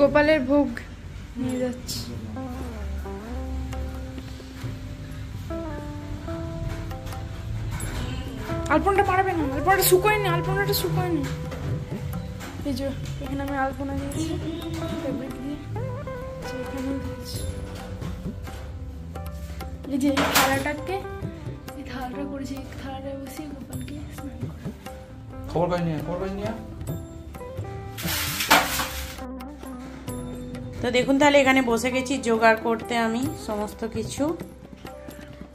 গোপালের ভোগ নিয়ে যাচ্ছি। আলপনাটা পারবে না, আলপনাটা শুকোয়নি, আলপনাটা শুকোয়নি। এই যে এখানে আমি আলপনা দিয়েছি, এই যে থালাটাকে, এই থালাটা করেছি, থালাটা বসিয়ে গোপালকে স্নান করে। খবর পাইনি, খবর পাইনি। তো দেখুন তাহলে এখানে বসে গেছি জোগাড় করতে আমি সমস্ত কিছু।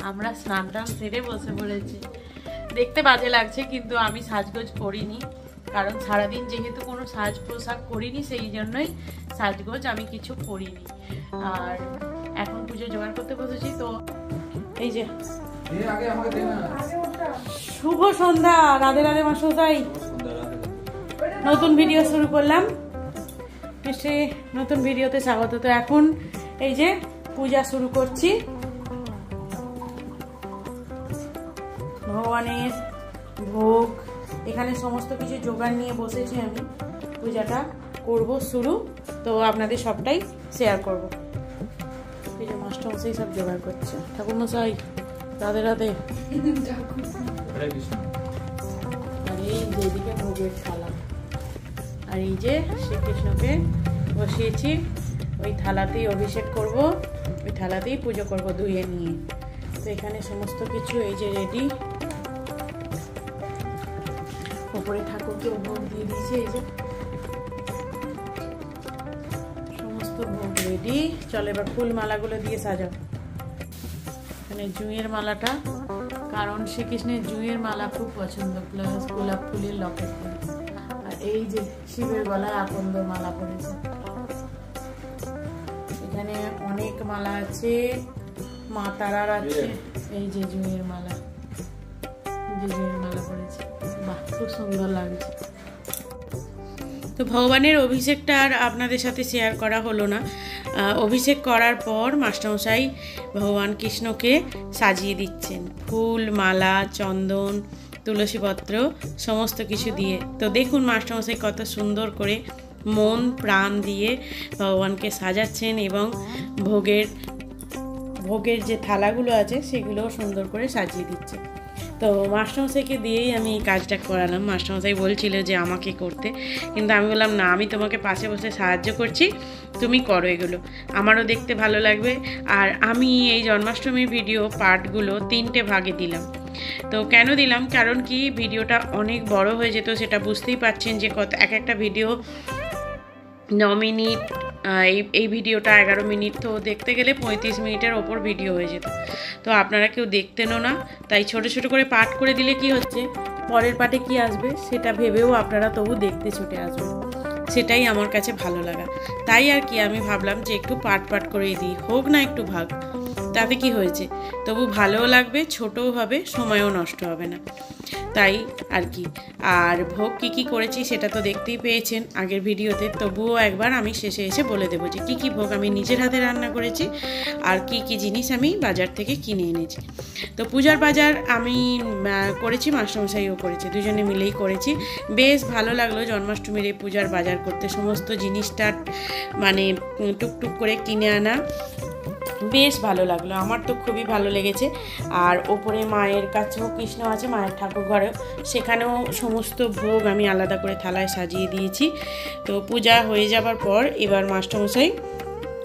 আমরা স্নান টান সেরে বসে পড়েছি। দেখতে বাজে লাগছে কিন্তু আমি সাজগোজ করিনি, কারণ সারাদিন যেহেতু কোনো সাজ পোশাক করিনি সেই জন্যই সাজগোজ আমি কিছু করিনি। আর এখন পুজো জোগাড় করতে বসেছি। তো এই যে শুভ সন্ধ্যা, রাধে রাধে মাসুদাই। নতুন ভিডিও শুরু করলাম, নতুন ভিডিওতে স্বাগত। তো এখন এই যে পূজা শুরু করছি। ভগবানের ভোগ এখানে সমস্ত কিছু জোগাড় নিয়ে বসেছি আমি, পূজাটা করব শুরু। তো আপনাদের সবটাই শেয়ার করব। এই যে মাস্টারমশাই সব জোগাড় করছে। ঠাকুরমশাই রাধে রাধে। আর এই যেদিকে ভোগের থালা, আর এই যে শ্রীকৃষ্ণকে বসিয়েছি, ওই থালাতেই অভিষেক করব, ওই থালাতেই পুজো করব ধুয়ে নিয়ে। তো এখানে সমস্ত কিছু এই যে রেডি। উপরে ঠাকুরকে ভোগ দিয়ে দিয়েছি, এই যে সমস্ত ভোগ রেডি। চলো এবার ফুল মালাগুলো দিয়ে সাজাও। এখানে জুঁয়ের মালাটা, কারণ শ্রীকৃষ্ণের জুঁয়ের মালা খুব পছন্দ, প্লাস গোলাপ ফুলের লকেট। আর এই যে শিবের গলায় আকন্দ মালা পড়েছে। এখানে অনেক মালা আছে, মা তারার আছে। এই যে জুঁয়ের মালা, যে জুঁয়ের মালা পড়েছে, বাহ খুব সুন্দর লাগছে। তো ভগবানের অভিষেকটা আর আপনাদের সাথে শেয়ার করা হলো না। অভিষেক করার পর মাস্টারমশাই ভগবান কৃষ্ণকে সাজিয়ে দিচ্ছেন ফুল, মালা, চন্দন, তুলসীপত্র সমস্ত কিছু দিয়ে। তো দেখুন মাস্টারমশাই কত সুন্দর করে মন প্রাণ দিয়ে ভগবানকে সাজাচ্ছেন, এবং ভোগের যে থালাগুলো আছে সেগুলোও সুন্দর করে সাজিয়ে দিচ্ছে। তো মাস্টারমশাইকে দিয়েই আমি এই কাজটা করালাম। মাস্টারমশাই বলছিল যে আমাকে করতে, কিন্তু আমি বললাম না, আমি তোমাকে পাশে বসে সাহায্য করছি, তুমি করো এগুলো, আমারও দেখতে ভালো লাগবে। আর আমি এই জন্মাষ্টমীর ভিডিও পার্টগুলো 3টে ভাগে দিলাম। তো কেন দিলাম, কারণ কি ভিডিওটা অনেক বড় হয়ে যেত, সেটা বুঝতেই পারছেন যে এক একটা ভিডিও 9 মিনিট, এই ভিডিওটা 11 মিনিট, তো দেখতে গেলে 35 মিনিটের ওপর ভিডিও হয়ে যেত। তো আপনারা কেউ দেখতেনও না, তাই ছোট ছোট করে পার্ট করে দিলে কি হচ্ছে, পরের পার্টে কি আসবে সেটা ভেবেও আপনারা তবু দেখতে ছুটে আসবেন। সেটাই আমার কাছে ভালো লাগা। তাই আর কি আমি ভাবলাম যে একটু পার্ট করেই দিই, হোক না একটু ভাগ, তাতে কি হয়েছে, তবু ভালোও লাগবে, ছোটও হবে, সময়ও নষ্ট হবে না, তাই আর কি। আর ভোগ কী করেছি সেটা তো দেখতেই পেয়েছেন আগের ভিডিওতে, তবুও একবার আমি শেষে এসে বলে দেবো যে কী ভোগ আমি নিজের হাতে রান্না করেছি আর কি জিনিস আমি বাজার থেকে কিনে এনেছি। তো পূজার বাজার আমি করেছি, মাস্টারমশাইও করেছি, দুজনে মিলেই করেছি। বেশ ভালো লাগলো জন্মাষ্টমীর এই পূজার বাজার করতে, সমস্ত জিনিসটা মানে টুকটুক করে কিনে আনা, বেশ ভালো লাগলো, আমার তো খুবই ভালো লেগেছে। আর ওপরে মায়ের কাছেও কৃষ্ণ আছে, মায়ের ঠাকুর ঘরেও, সেখানেও সমস্ত ভোগ আমি আলাদা করে থালায় সাজিয়ে দিয়েছি। তো পূজা হয়ে যাবার পর এবার মাস্টারমশাই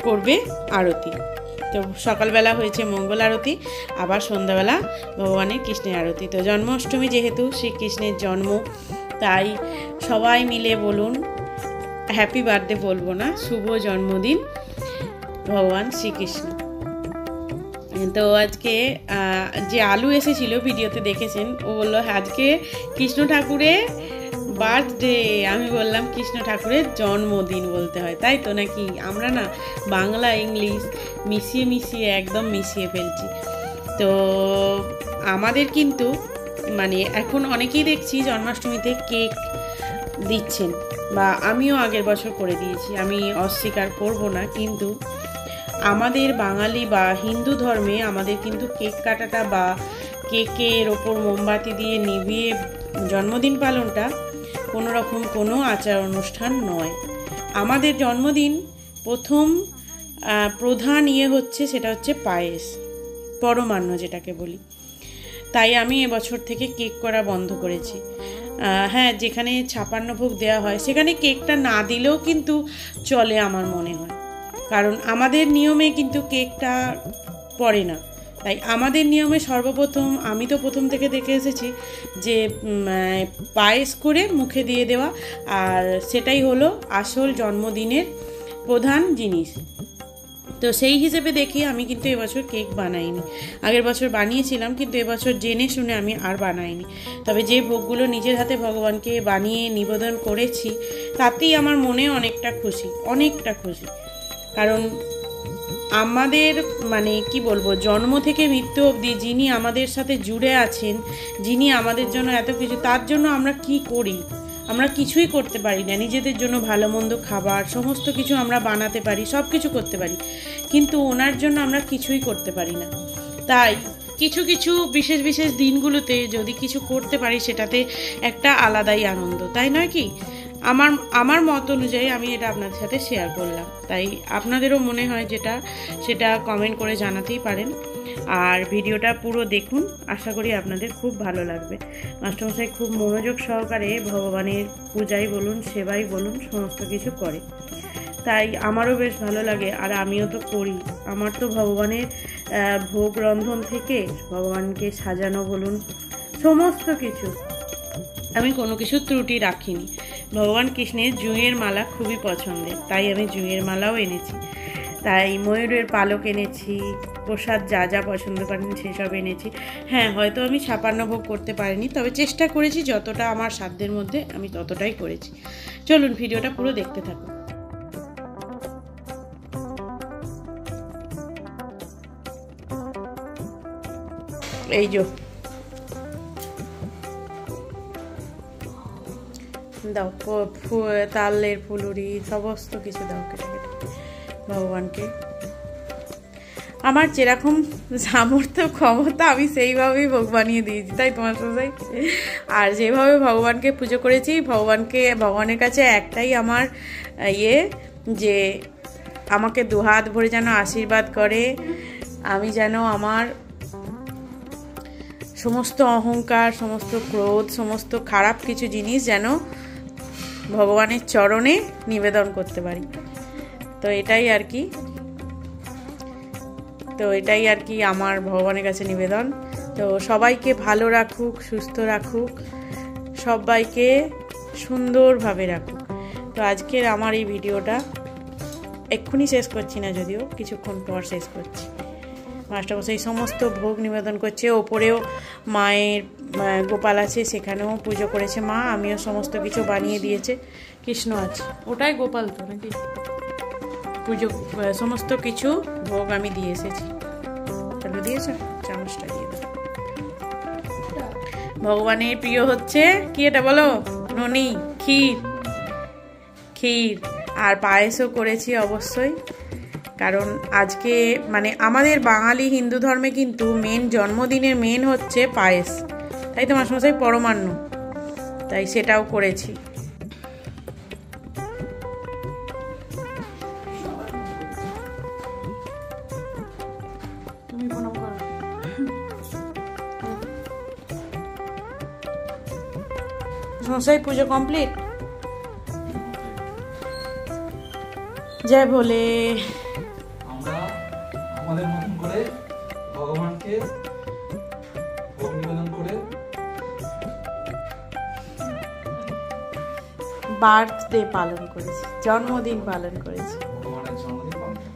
করবে আরতি। তো সকালবেলা হয়েছে মঙ্গল আরতি, আবার সন্ধ্যাবেলা ভগবানের কৃষ্ণের আরতি। তো জন্মাষ্টমী যেহেতু শ্রীকৃষ্ণের জন্ম, তাই সবাই মিলে বলুন হ্যাপি বার্থডে, বলবো না, শুভ জন্মদিন ভগবান শ্রীকৃষ্ণ। তো আজকে যে আলু এসেছিল ভিডিওতে দেখেছেন, ও বললো আজকে কৃষ্ণ ঠাকুরের বার্থডে। আমি বললাম কৃষ্ণ ঠাকুরের জন্মদিন বলতে হয়, তাই তো নাকি? আমরা না বাংলা ইংলিশ মিশিয়ে একদম মিশিয়ে ফেলছি। তো আমাদের কিন্তু মানে এখন অনেকেই দেখছি জন্মাষ্টমীতে কেক দিচ্ছেন, বা আমিও আগের বছর করে দিয়েছি, আমি অস্বীকার করব না, কিন্তু আমাদের বাঙালি বা হিন্দু ধর্মে আমাদের কিন্তু কেক কাটাটা বা কেকের ওপর মোমবাতি দিয়ে নিভিয়ে জন্মদিন পালনটা কোনো রকম কোনো আচার অনুষ্ঠান নয়। আমাদের জন্মদিন প্রথম প্রধান হচ্ছে সেটা হচ্ছে পায়েস, পরমান্ন যেটাকে বলি। তাই আমি এবছর থেকে কেক করা বন্ধ করেছি। হ্যাঁ, যেখানে 56 ভোগ দেওয়া হয় সেখানে কেকটা না দিলেও কিন্তু চলে আমার মনে হয়, কারণ আমাদের নিয়মে কিন্তু কেকটা পড়ে না। তাই আমাদের নিয়মে সর্বপ্রথম, আমি তো প্রথম থেকে দেখে এসেছি যে পায়েস করে মুখে দিয়ে দেওয়া, আর সেটাই হলো আসল জন্মদিনের প্রধান জিনিস। তো সেই হিসেবে দেখি আমি কিন্তু এবছর কেক বানাইনি। আগের বছর বানিয়েছিলাম, কিন্তু এবছর জেনে শুনে আমি আর বানাইনি। তবে যে ভোগগুলো নিজের হাতে ভগবানকে বানিয়ে নিবেদন করেছি তাতেই আমার মনে অনেকটা খুশি। কারণ আমাদের মানে কি বলবো, জন্ম থেকে মৃত্যু অবধি যিনি আমাদের সাথে জুড়ে আছেন, যিনি আমাদের জন্য এত কিছু, তার জন্য আমরা কি করি? আমরা কিছুই করতে পারি না। নিজেদের জন্য ভালো মন্দ খাবার সমস্ত কিছু আমরা বানাতে পারি, সব কিছু করতে পারি, কিন্তু ওনার জন্য আমরা কিছুই করতে পারি না। তাই কিছু কিছু বিশেষ বিশেষ দিনগুলোতে যদি কিছু করতে পারি সেটাতে একটা আলাদাই আনন্দ, তাই নয় কি? আমার মত অনুযায়ী আমি এটা আপনাদের সাথে শেয়ার করলাম। তাই আপনাদেরও মনে হয় যেটা, সেটা কমেন্ট করে জানাতেই পারেন। আর ভিডিওটা পুরো দেখুন, আশা করি আপনাদের খুব ভালো লাগবে। মাস্টারমশাই খুব মনোযোগ সহকারে ভগবানের পূজাই বলুন, সেবাই বলুন, সমস্ত কিছু করে। তাই আমারও বেশ ভালো লাগে, আর আমিও তো করি। আমার তো ভগবানের ভোগ রন্ধন থেকে ভগবানকে সাজানো বলুন, সমস্ত কিছু আমি কোনো কিছু ত্রুটি রাখিনি। ভগবান কৃষ্ণের জুঁয়ের মালা খুবই পছন্দের, তাই আমি জুঁয়ের মালাও এনেছি। তাই ময়ূরের পালক এনেছি, প্রসাদ যা যা পছন্দ করেন সেসব এনেছি। হ্যাঁ, হয়তো আমি 56 ভোগ করতে পারিনি, তবে চেষ্টা করেছি যতটা আমার সাধ্যের মধ্যে আমি ততটাই করেছি। চলুন ভিডিওটা পুরো দেখতে থাকুন। এই যে দাও, তালের ফুলুরি সমস্ত কিছু দাও কেটে কেটে ভগবানকে। আমার যেরকম সামর্থ্য ক্ষমতা আমি সেইভাবেই ভোগ বানিয়ে দিয়েছি, তাই তোমার সাথে। আর যেভাবে ভগবানকে পুজো করেছি, ভগবানের কাছে একটাই আমার যে আমাকে দুহাত ভরে যেন আশীর্বাদ করে, আমি যেন আমার সমস্ত অহংকার, সমস্ত ক্রোধ, সমস্ত খারাপ কিছু জিনিস যেন ভগবানের চরণে নিবেদন করতে পারি। তো এটাই আর কি আমার ভগবানের কাছে নিবেদন। তো সবাইকে ভালো রাখুক, সুস্থ রাখুক, সবাইকে সুন্দরভাবে রাখুক। তো আজকের আমার এই ভিডিওটা এক্ষুনি শেষ করছি না, যদিও কিছুক্ষণ পর শেষ করছি। মাস্টারমশাই সমস্ত ভোগ নিবেদন করছে, ওপরেও মায়ের গোপাল আছে, সেখানেও পুজো করেছে মা। আমিও সমস্ত কিছু বানিয়ে দিয়েছে, কৃষ্ণ আছে, ওটাই গোপাল তো নাকি, পুজো সমস্ত কিছু ভোগ আমি দিয়ে এসেছি। তাহলে দিয়েছো, চামচটা দিয়ে দাও। ভগবানের প্রিয় হচ্ছে কি এটা বলো? ননি, ক্ষীর আর পায়েসও করেছি অবশ্যই। কারণ আজকে মানে আমাদের বাঙালি হিন্দু ধর্মে কিন্তু জন্মদিনের মেন হচ্ছে পায়েস, তাই তো মাসমশাই, পরমান্ন, তাই সেটাও করেছি। তুমি প্রণাম করো। মাসমশাই পুজো কমপ্লিট। জয় ভোলে। আমরা আমাদের মতন করে ভগবানকে ভোগ নিবেদন করে বার্থডে পালন করেছি, জন্মদিন পালন করেছি। ভগবানের জন্মদিন পালন করি।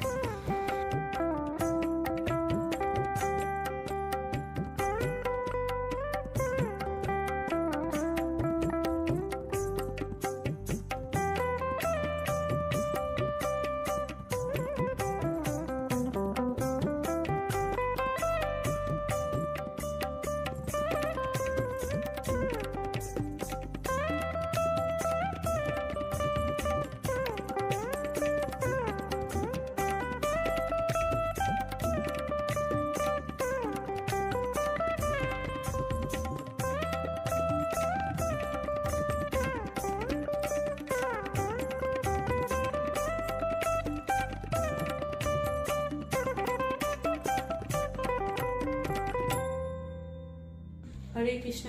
কৃষ্ণ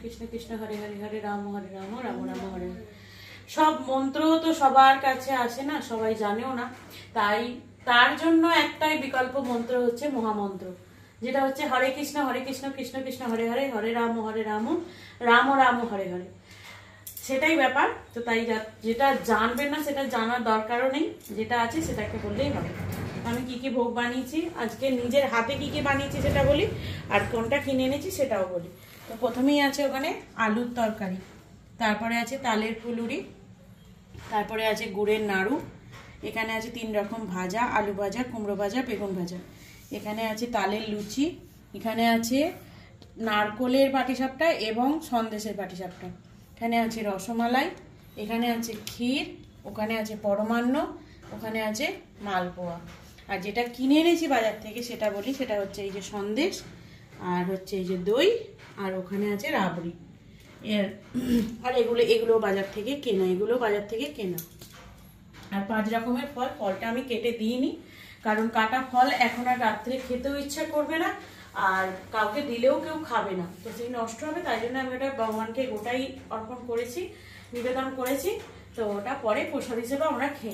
কৃষ্ণ কৃষ্ণ হরে হরে হরে রাম রাম রাম হরে হরে। সব মন্ত্র তো সবার কাছে আসে না, সবাই জানেও না, তাই তার জন্য একটাই বিকল্প মন্ত্র হচ্ছে মহামন্ত্র, যেটা হচ্ছে হরে কৃষ্ণ কৃষ্ণ কৃষ্ণ হরে হরে হরে রাম রাম রাম হরে হরে। সেটাই ব্যাপার। তো তাই যেটা জানবেন না সেটা জানার দরকারও নেই, যেটা আছে সেটাকে বললেই হবে। আমি কি কি ভোগ বানিয়েছি আজকে, নিজের হাতে কি কি বানিয়েছি সেটা বলি, আর কোনটা কিনে এনেছি সেটাও বলি। তো প্রথমেই আছে ওখানে আলুর তরকারি, তারপরে আছে তালের ফুলুরি, তারপরে আছে গুড়ের নাড়ু, এখানে আছে 3 রকম ভাজা, আলু ভাজা, কুমড়ো ভাজা, বেগুন ভাজা, এখানে আছে তালের লুচি, এখানে আছে নারকোলের পাটিসাপটা এবং সন্দেশের পাটিসাপটা, এখানে আছে রসমালাই, এখানে আছে ক্ষীর, ওখানে আছে পরমান্ন, ওখানে আছে মালপোয়া। আর যেটা কিনে এনেছি বাজার থেকে সেটা বলি, সেটা হচ্ছে এই যে সন্দেশ, আর হচ্ছে এই যে দই, আর ওখানে আছে রাবড়ি। আর এগুলো বাজার থেকে কেনা, আর 5 রকমের ফল। ফলটা আমি কেটে দিইনি, কারণ কাটা ফল এখন আর রাত্রে খেতেও ইচ্ছা করবে না, আর কাউকে দিলেও কেউ খাবে না, তো সেই নষ্ট হবে। তাই জন্য আমি ওটা ভগবানকে গোটাই অর্পণ করেছি, নিবেদন করেছি। তো ওটা পরে প্রসাদ হিসেবে আমরা খেয়ে